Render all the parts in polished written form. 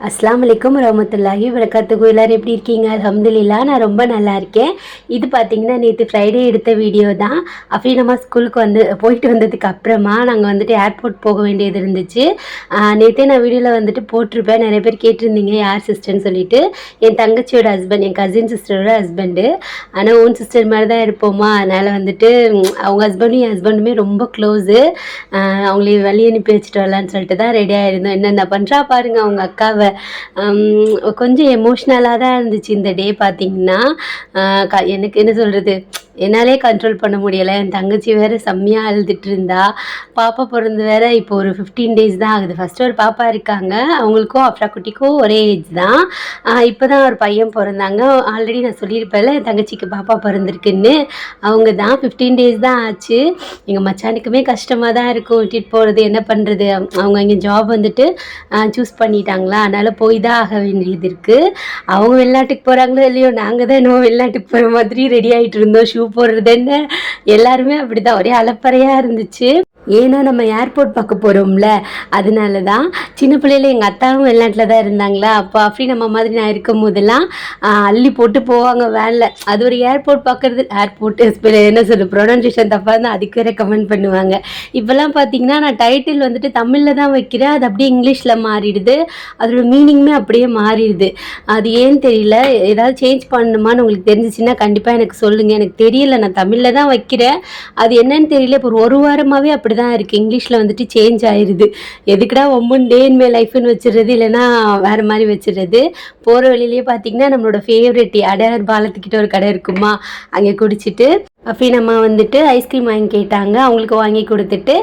அஸ்ஸலாமு அலைக்கும் வரஹ்மத்துல்லாஹி வபரகாத்துஹு. எல்லாரும் எப்படி இருக்கீங்க? அல்ஹம்துலில்லாஹ், நான் ரொம்ப நல்லா இருக்கேன். இது பார்த்தீங்கன்னா நேற்று ஃப்ரைடே எடுத்த வீடியோ தான். அஃபீனம்மா ஸ்கூலுக்கு போயிட்டு வந்ததுக்கு அப்புறமா நாங்கள் வந்துட்டு ஏர்போர்ட் போக வேண்டியது இருந்துச்சு. நேற்றே நான் வீடியோவில் வந்துட்டு போட்டிருப்பேன். நிறைய பேர் கேட்டிருந்தீங்க யார் சிஸ்டர்னு சொல்லிட்டு. என் தங்கச்சியோட ஹஸ்பண்ட், என் கசின் சிஸ்டரோட ஹஸ்பண்டு. ஆனால் ஓன் சிஸ்டர் மாதிரி தான் இருப்போமா, அதனால் வந்துட்டு அவங்க ஹஸ்பண்டும் என் ஹஸ்பண்டுமே ரொம்ப க்ளோஸு. அவங்களே வழி அனுப்பி வச்சுட்டு வரலான்னு சொல்லிட்டு தான் ரெடி ஆகிருந்தோம். என்னென்ன பண்ணுறா பாருங்கள் அவங்க அக்காவை. கொஞ்சம் எமோஷ்னலாக தான் இருந்துச்சு இந்த டே பார்த்திங்கன்னா. எனக்கு என்ன சொல்கிறது, என்னாலே கண்ட்ரோல் பண்ண முடியலை. என் தங்கச்சி வேறு செம்மையாக அழுதுட்டு இருந்தா. பாப்பா பிறந்து வேறு இப்போ ஒரு 15 டேஸ் தான் ஆகுது. ஃபஸ்ட்டு ஒரு பாப்பா இருக்காங்க, அவங்களுக்கும் அஃப்ரா குட்டிக்கும் ஒரே ஏஜ் தான். இப்போ தான் ஒரு பையன் பிறந்தாங்க. ஆல்ரெடி நான் சொல்லியிருப்பேன்ல என் தங்கச்சிக்கு பாப்பா பிறந்திருக்குன்னு. அவங்க தான் 15 டேஸ் தான் ஆச்சு. எங்கள் மச்சானுக்குமே கஷ்டமாக தான் இருக்கும் விட்டுட்டு போகிறது. என்ன பண்ணுறது, அவங்க இங்கே ஜாப் வந்துட்டு சூஸ் பண்ணிட்டாங்களா, அதனால் போய் தான் ஆக வேண்டியது இருக்குது. அவங்க வெளிநாட்டுக்கு போகிறாங்களோ இல்லையோ, நாங்கள் தான் இன்னும் வெளிநாட்டுக்கு போகிற மாதிரி ரெடி ஆகிட்டு இருந்தோம். ஷூ போடுறது என்ன, எல்லாருமே அப்படி தான் ஒரே அலப்பறையாக இருந்துச்சு. ஏன்னா நம்ம ஏர்போர்ட் பார்க்க போகிறோம்ல, அதனால தான். சின்ன பிள்ளையில எங்கள் அத்தாவும் வெளிநாட்டில் தான் இருந்தாங்களா, அப்போ நம்ம மாதிரி நான் இருக்கும் போதெல்லாம் அள்ளி போட்டு போவாங்க வேனில். அது ஒரு ஏர்போர்ட் பார்க்குறது. ஏர்போர்ட்டு என்ன சொல்ல ப்ரொனன்சியேஷன் தப்பாக இருந்தால் அதுக்கு வேறு கமெண்ட் பண்ணுவாங்க. இப்போல்லாம் பார்த்தீங்கன்னா நான் டைட்டில் வந்துட்டு தமிழில் தான் வைக்கிறேன், அது அப்படியே இங்கிலீஷில் மாறிடுது. அதோட மீனிங்குமே அப்படியே மாறிடுது. அது ஏன்னு தெரியல. ஏதாவது சேஞ்ச் பண்ணணுமான்னு உங்களுக்கு தெரிஞ்சிச்சின்னா கண்டிப்பாக எனக்கு சொல்லுங்கள். எனக்கு தெரியல, நான் தமிழில் தான் வைக்கிறேன். அது என்னன்னு தெரியல. இப்போ ஒரு வாரமாகவே அப்படி தான் இருக்குது. இங்கிலீஷில் வந்துட்டு சேஞ்ச் ஆயிடுது. எதுக்குடா ஒம்பன் டே இன் மை லைஃப்னு வச்சுருது, இல்லைன்னா வேறு மாதிரி வச்சுருது. போகிற வழியிலேயே பார்த்தீங்கன்னா நம்மளோட ஃபேவரெட் டீ அடையார் பாலத்துக்கிட்ட ஒரு கடை இருக்குமா, அங்கே குடிச்சிட்டு அஃபீனம்மா வந்துட்டு ஐஸ்கிரீம் வாங்கி கேட்டாங்க. அவங்களுக்கு வாங்கி கொடுத்துட்டு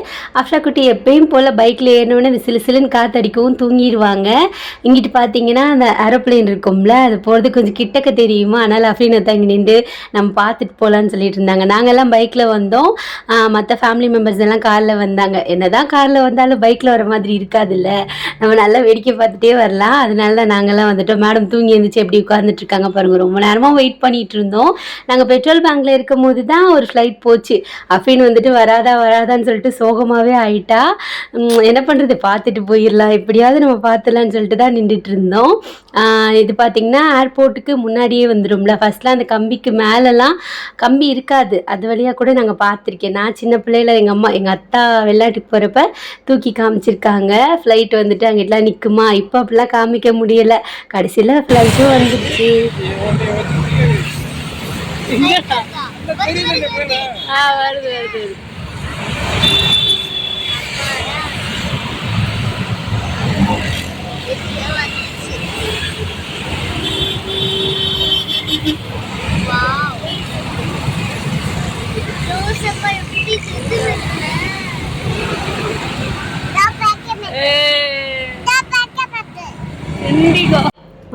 அஃப்ரா குட்டி எப்பயும் போல் பைக்கில் ஏறினோடனே அந்த சிலுசிலுன்னு காற்றடிக்கவும் தூங்கிடுவாங்க. இங்கிட்டு பார்த்தீங்கன்னா அந்த ஏரோப்ளைன் இருக்கும்ல, அது போகிறது கொஞ்சம் கிட்டக்க தெரியுமா, அதனால் அஃபீனத்தை இங்கே நின்று நம்ம பார்த்துட்டு போகலான்னு சொல்லிட்டு இருந்தாங்க. நாங்கள்லாம் பைக்கில் வந்தோம், மற்ற ஃபேமிலி மெம்பர்ஸ் எல்லாம் காரில் வந்தாங்க. என்ன தான் காரில் வந்தாலும் பைக்கில் வர மாதிரி இருக்காதுல்ல, நம்ம நல்லா வேடிக்கை பார்த்துட்டே வரலாம். அதனால தான் நாங்கள்லாம் வந்துட்டோம். மேடம் தூங்கி எழுந்திரிச்சு எப்படி உட்காந்துட்டு இருக்காங்க பாருங்கள். ரொம்ப நேரமாக வெயிட் பண்ணிகிட்டு இருந்தோம். நாங்கள் பெட்ரோல் பேங்கில் இருக்கும் போது தான் ஒரு ஃப்ளைட் போச்சு. அஃபீன் வந்துட்டு வராதான்னு சொல்லிட்டு சோகமாகவே ஆயிட்டா. என்ன பண்ணுறது, பார்த்துட்டு போயிடலாம், எப்படியாவது நம்ம பார்த்துலான்னு சொல்லிட்டு தான் நின்றுட்டு இருந்தோம். இது பார்த்திங்கன்னா ஏர்போர்ட்டுக்கு முன்னாடியே வந்துடும்ல. ஃபஸ்ட்லாம் அந்த கம்பிக்கு மேலெலாம் கம்பி இருக்காது, அது வழியாக கூட நாங்கள் பார்த்துருக்கேன். நான் சின்ன பிள்ளையில எங்கள் அத்தா வெளிநாட்டுக்கு போகிறப்ப தூக்கி காமிச்சிருக்காங்க. ஃப்ளைட் வந்துட்டு அங்கிட்டலாம் நிற்குமா. இப்போ அப்படிலாம் காமிக்க முடியலை. கடைசியில் ஃப்ளைட்டும் வந்துடுச்சு. வருது.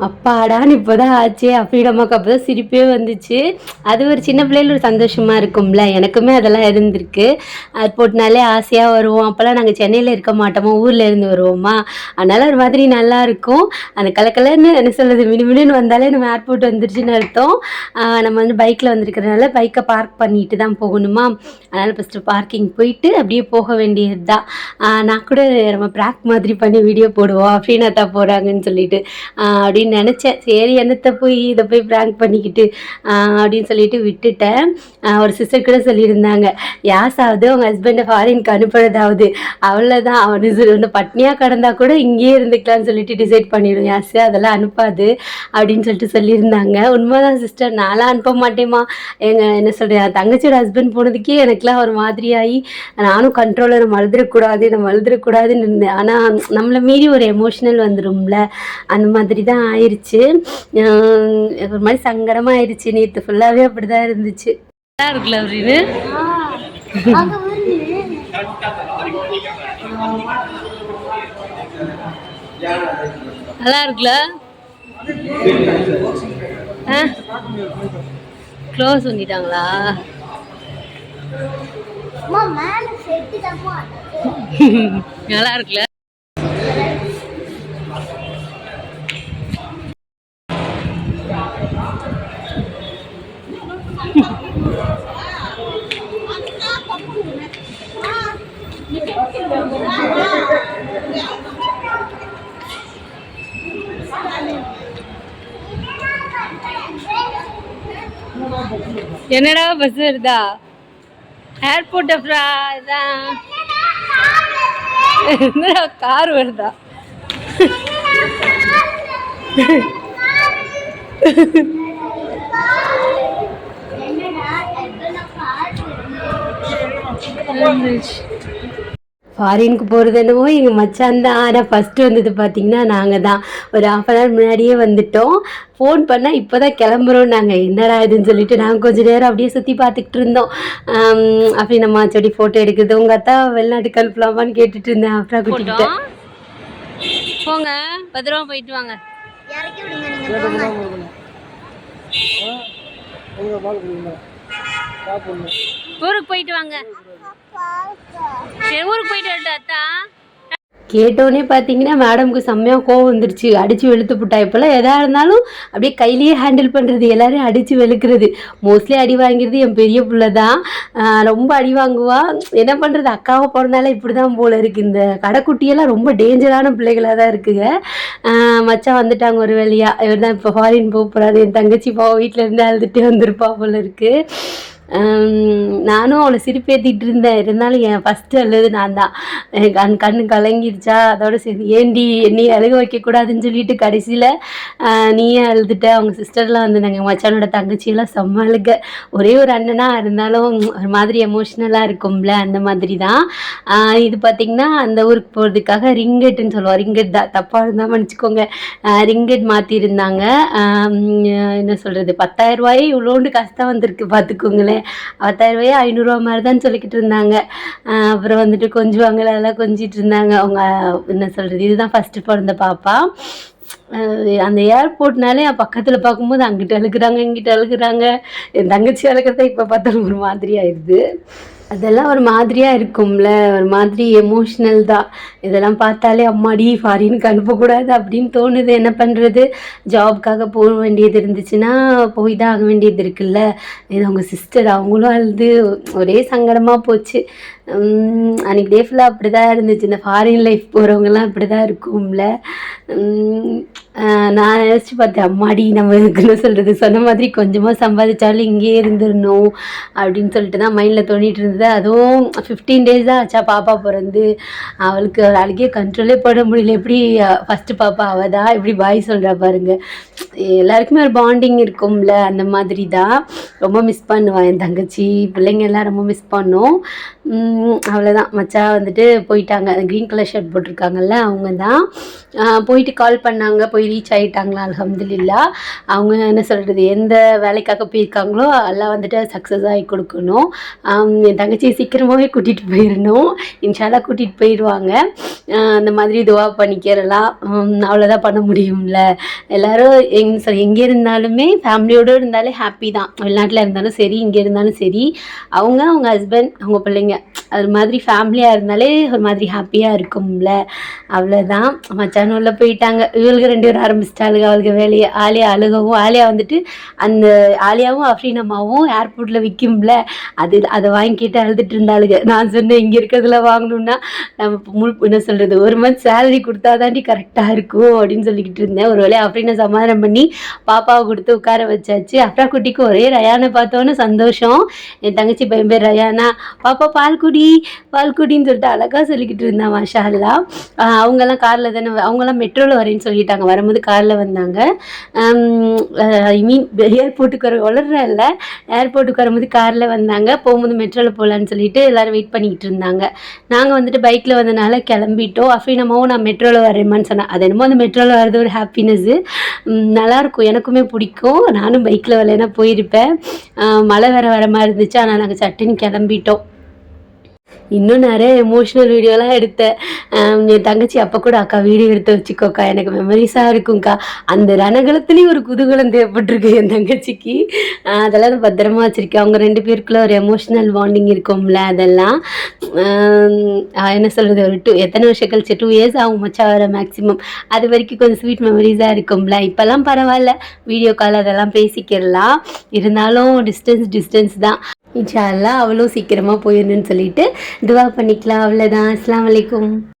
அப்பாடான்னு இப்போ தான் ஆச்சு. அஃபீனம்மாக்கு அப்போ தான் சிரிப்பே வந்துச்சு. அது ஒரு சின்ன பிள்ளைல ஒரு சந்தோஷமாக இருக்கும்ல. எனக்குமே அதெல்லாம் இருந்திருக்கு. ஏர்போர்ட்னாலே ஆசையாக வருவோம். அப்போல்லாம் நாங்கள் சென்னையில் இருக்க மாட்டோமா, ஊரில் இருந்து வருவோமா, அதனால் ஒரு மாதிரி நல்லாயிருக்கும். அந்த கலக்கலன்னு என்ன சொல்கிறது, மினுமினுன்னு வந்தாலே நம்ம ஏர்போர்ட் வந்துருச்சுன்னு அர்த்தம். நம்ம வந்து பைக்கில் வந்திருக்கிறதுனால பைக்கை பார்க் பண்ணிட்டு தான் போகணுமா, அதனால் ஃபஸ்ட்டு பார்க்கிங் போயிட்டு அப்படியே போக வேண்டியது தான். நான் கூட நம்ம ப்ராக் மாதிரி பண்ணி வீடியோ போடுவோம், அஃபீனாத்தா போகிறாங்கன்னு சொல்லிட்டு அப்படின்னு நினச்சேன். சரி என்னத்தை இதை போய் ப்ராங்க் பண்ணிக்கிட்டு அப்படின்னு சொல்லிட்டு விட்டுட்டேன். ஒரு சிஸ்டர் கூட சொல்லியிருந்தாங்க, யாசாவது அவங்க ஹஸ்பண்டை ஃபாரினுக்கு அனுப்புறதாவது, அவ்வளோதான் அவனு பட்னியாக கடந்தா கூட இங்கேயே இருந்துக்கலான்னு சொல்லிட்டு டிசைட் பண்ணிவிடும் யாசு, அதெல்லாம் அனுப்பாது அப்படின்னு சொல்லிட்டு சொல்லியிருந்தாங்க. உண்மைதான் சிஸ்டர், நான்லாம் அனுப்ப மாட்டேம்மா. என்ன சொல்கிறேன், தங்கச்சியோட ஹஸ்பண்ட் போனதுக்கே எனக்குலாம் ஒரு மாதிரியாகி நானும் கண்ட்ரோலர் நம்ம அழுதுறக்கூடாதுன்னு இருந்தேன். ஆனால் நம்மளை மீறி ஒரு எமோஷ்னல் வந்துடும்ல, அந்த மாதிரி தான் ஆயிடுச்சு. ஒரு மாதிரி சங்கடமாக ஆயிடுச்சு. நேற்று ஃபுல்லாகவே அப்படி தான் இருந்துச்சு. நல்லா இருக்குல்ல அப்படின்னு நல்லா இருக்குல்ல. க்ளோஸ் பண்ணிட்டாங்களா? நல்லா இருக்குல்ல. என்னடா பஸ் வருதா? ஏர்போர்ட் அப்புறா இதான் என்னடா கார் வருதா? ஃபாரினுக்கு போகிறது என்னவோ எங்கள் மச்சான் தான். ஆனால் ஃபஸ்ட்டு வந்தது பார்த்திங்கன்னா நாங்கள் தான். ஒரு 1/2 முன்னாடியே வந்துட்டோம். ஃபோன் பண்ணால் இப்போ தான் கிளம்புறோம். நாங்கள் என்னடா இதுன்னு சொல்லிட்டு நாங்கள் கொஞ்சம் நேரம் அப்படியே சுற்றி பார்த்துக்கிட்டு இருந்தோம். அப்படி நம்ம செடி ஃபோட்டோ எடுக்குது. உங்கள் அத்தா வெளிநாட்டுக்கு அனுப்பலாமான்னு கேட்டுட்டு இருந்தேன். அப்புறம் கூட்டிகிட்டு போங்க, பத்திரமா போயிட்டு வாங்க. ஊருக்கு போயிட்டு வாங்க. சரி ஊருக்கு போயிட்டு வரட்டா அத்தா? கேட்டோடனே பார்த்தீங்கன்னா மேடமுக்கு செம்மையாக கோவம் வந்துருச்சு. அடித்து வெளுத்து புட்டா. இப்போல்லாம் எதாக இருந்தாலும் அப்படியே கையிலேயே ஹேண்டில் பண்ணுறது, எல்லோரையும் அடித்து வெளுக்கிறது. மோஸ்ட்லி அடி வாங்கிறது என் பெரிய பிள்ளை தான். ரொம்ப அடி வாங்குவா. என்ன பண்ணுறது, அக்காவை பிறந்தாலே இப்படி தான் போல் இருக்குது. இந்த கடைக்குட்டியெல்லாம் ரொம்ப டேஞ்சரான பிள்ளைகளாக தான் இருக்குங்க. மச்சான் வந்துட்டாங்க ஒரு வழியாக. இவர் தான் இப்போ ஃபாரின் போக போகிறாரு. என் தங்கச்சி பாவம் வீட்டில் இருந்து அழுதுகிட்டே வந்திருப்பா போல் இருக்குது. நானும் அவளை சிரிப்பேற்றிட்டு இருந்தேன். இருந்தாலும் என் ஃபஸ்ட்டு அழுது நான் தான். கண்ணு கலங்கிடுச்சா, அதோட சரி ஏண்டி என்னையை அழுக வைக்கக்கூடாதுன்னு சொல்லிட்டு கடைசியில் நீயே அழுதுட்ட. அவங்க சிஸ்டர்லாம் வந்து நாங்கள் மச்சானோட தங்கச்சியெல்லாம் செம்ம அழுக. ஒரே ஒரு அண்ணனாக இருந்தாலும் ஒரு மாதிரி எமோஷ்னலாக இருக்கும்ல, அந்த மாதிரி தான். இது பார்த்திங்கன்னா அந்த ஊருக்கு போகிறதுக்காக ரிங்கெட்டுன்னு சொல்லுவோம். ரிங்கெட் தான், தப்பாக இருந்தால் மன்னிச்சிக்கோங்க. ரிங்கெட் மாற்றிருந்தாங்க. என்ன சொல்கிறது, 10,000 ரூபாயே இவ்வளோண்டு கஷ்டம் வந்திருக்கு பார்த்துக்கோங்களேன். 10,000 500 மாதிரி தான் சொல்லிக்கிட்டு இருந்தாங்க. அப்புறம் வந்துட்டு கொஞ்சுவாங்க, அதெல்லாம் கொஞ்சிட்டு இருந்தாங்க. அவங்க என்ன சொல்கிறது, இதுதான் ஃபஸ்ட்டு பிறந்த பாப்பா. அந்த ஏர்போர்ட்னாலே பக்கத்தில் பார்க்கும்போது அங்கிட்ட அழுகுறாங்க, இங்கிட்ட அழுகுறாங்க. என் தங்கச்சி அழுகிறத இப்போ பார்த்தாலும் ஒரு மாதிரி ஆயிடுது. அதெல்லாம் ஒரு மாதிரியாக இருக்கும்ல, ஒரு மாதிரி எமோஷ்னல் தான். இதெல்லாம் பார்த்தாலே அம்மாடி ஃபாரினுக்கு அனுப்பக்கூடாது அப்படின்னு தோணுது. என்ன பண்ணுறது, ஜாப்காக போக வேண்டியது இருந்துச்சுன்னா போய் தான் ஆக வேண்டியது இருக்குல்ல. இது அவங்க சிஸ்டர், அவங்களும் அழுது ஒரே சங்கடமாக போச்சு. அன்றைக்கி டே ஃபுல்லாக அப்படி தான் இருந்துச்சு. இந்த ஃபாரின் லைஃப் போகிறவங்கலாம் இப்படி தான் இருக்கும்ல. நான் யோசிச்சு பார்த்தேன், அம்மாடி நம்ம என்ன சொல்கிறது, சொன்ன மாதிரி கொஞ்சமாக சம்பாதிச்சாலும் இங்கேயே இருந்துடணும் அப்படின்னு சொல்லிட்டு தான் மைண்டில் தோணிகிட்டு இருந்தது. அதுவும் 15 days தான் ஆச்சா பாப்பா பிறந்து. அவளுக்கு அழுகே கண்ட்ரோலே பண்ண முடியல. எப்படி ஃபஸ்ட்டு பாப்பா அவள் தான் இப்படி பாய் சொல்கிறா பாருங்க. எல்லாருக்குமே ஒரு பாண்டிங் இருக்கும்ல, அந்த மாதிரி தான். ரொம்ப மிஸ் பண்ணுவான் என் தங்கச்சி. பிள்ளைங்க எல்லாம் ரொம்ப மிஸ் பண்ணோம். அவ்வளோதான். மச்சா வந்துட்டு போயிட்டாங்க. க்ரீன் கலர் ஷர்ட் போட்டிருக்காங்கல்ல, அவங்க தான் போயிட்டு கால் பண்ணாங்க. போய் ரீச் ஆகிட்டாங்களா அல்ஹம்துலில்லா. அவங்க என்ன சொல்கிறது, எந்த வேலைக்காக போயிருக்காங்களோ எல்லாம் வந்துட்டு சக்ஸஸ் ஆகி கொடுக்கணும். என் தங்கச்சியை சீக்கிரமாகவே கூட்டிகிட்டு போயிடணும். இன்ஷால்லா கூட்டிகிட்டு போயிடுவாங்க. அந்த மாதிரி துவா பண்ணிக்கிறலாம். அவ்வளோதான் பண்ண முடியும்ல. எல்லோரும் எங்கே இருந்தாலுமே ஃபேமிலியோடு இருந்தாலே ஹாப்பி தான். வெளிநாட்டில் இருந்தாலும் சரி, இங்கே இருந்தாலும் சரி, அவங்க ஹஸ்பண்ட், அவங்க பிள்ளைங்க, அது மாதிரி ஃபேமிலியாக இருந்தாலே ஒரு மாதிரி ஹாப்பியாக இருக்கும்ல. அவ்வளோதான். மச்சான் உள்ள போயிட்டாங்க. இவளுக்கு 2 பேரும் ஆரம்பிச்சிட்டாளுங்க அவளுக்கு வேலையை. ஆலியா அழுகவும், ஆலியா வந்துட்டு அந்த ஆலியாவும் அஃப்ரீனம்மாவும் ஏர்போர்ட்டில் விற்கும்ல, அதை வாங்கிக்கிட்டு அழுதுட்டு இருந்தாளுங்க. நான் சொன்னேன், இங்கே இருக்கிறதுல வாங்கணுன்னா நம்ம என்ன சொல்கிறது, 1 month சேலரி கொடுத்தா தாண்டி கரெக்டாக இருக்கும் அப்படின்னு சொல்லிக்கிட்டு இருந்தேன். ஒரு வேலையை அஃப்ரீனை சமாதானம் பண்ணி பாப்பாவை கொடுத்து உட்கார வச்சாச்சு. அஃப்ரா குட்டிக்கு ஒரே ரயானை பார்த்தோன்னு சந்தோஷம். என் தங்கச்சி பையன் பேர் ரயானா. பாப்பா பால்குடின்னு சொல்லிட்டு அழகாக சொல்லிக்கிட்டு இருந்தான். மாஷா அல்லா. அவங்கெல்லாம் காரில் தானே, அவங்கெல்லாம் மெட்ரோவில் வரேன்னு சொல்லிட்டாங்க. வரும்போது காரில் வந்தாங்க. ஐ மீன் ஏர்போர்ட்டுக்கு வளர்றல ஏர்போர்ட்டுக்கு வரும்போது காரில் வந்தாங்க. போகும்போது மெட்ரோவில் போகலான்னு சொல்லிட்டு எல்லோரும் வெயிட் பண்ணிக்கிட்டு இருந்தாங்க. நாங்கள் வந்துட்டு பைக்கில் வந்தனால கிளம்பிட்டோம். அஃப்ரீனமாவும் நான் மெட்ரோவில் வரேம்மான்னு சொன்னேன். அது என்னமோ அந்த மெட்ரோவில் வர்றது ஒரு ஹாப்பினஸ்ஸு, நல்லாயிருக்கும். எனக்குமே பிடிக்கும். நானும் பைக்கில் வரலைன்னா போயிருப்பேன். மழை வர மாதிரி இருந்துச்சு. ஆனால் நாங்கள் சட்டுன்னு கிளம்பிட்டோம். இன்னும் நிறைய எமோஷ்னல் வீடியோலாம் எடுத்தேன். என் தங்கச்சி அப்போ கூட, அக்கா வீடியோ எடுத்து வச்சுக்கோக்கா, எனக்கு மெமரிஸாக இருக்கும்க்கா. அந்த ரணகலத்துலேயும் ஒரு குதூகலம் தேவைப்பட்டிருக்கு என் தங்கச்சிக்கு. அதெல்லாம் நான் பத்திரமா வச்சுருக்கேன். அவங்க 2 பேருக்குள்ள ஒரு எமோஷ்னல் பாண்டிங் இருக்கும்ல, அதெல்லாம் என்ன சொல்கிறது, ஒரு எத்தனை வருஷம் கழிச்சு 2 years ஆகும் மச்சா வர மேக்ஸிமம். அது வரைக்கும் கொஞ்சம் ஸ்வீட் மெமரிஸாக இருக்கும்ல. இப்போல்லாம் பரவாயில்ல, வீடியோ கால் அதெல்லாம் பேசிக்கிறலாம். இருந்தாலும் டிஸ்டன்ஸ் தான். இன்ஷா அல்லாஹ் அவளும் சீக்கிரமாக போயிடணுன்னு சொல்லிட்டு துவா பண்ணிக்கலாம். அவ்வளோதான். அஸ்ஸலாமு அலைக்கும்.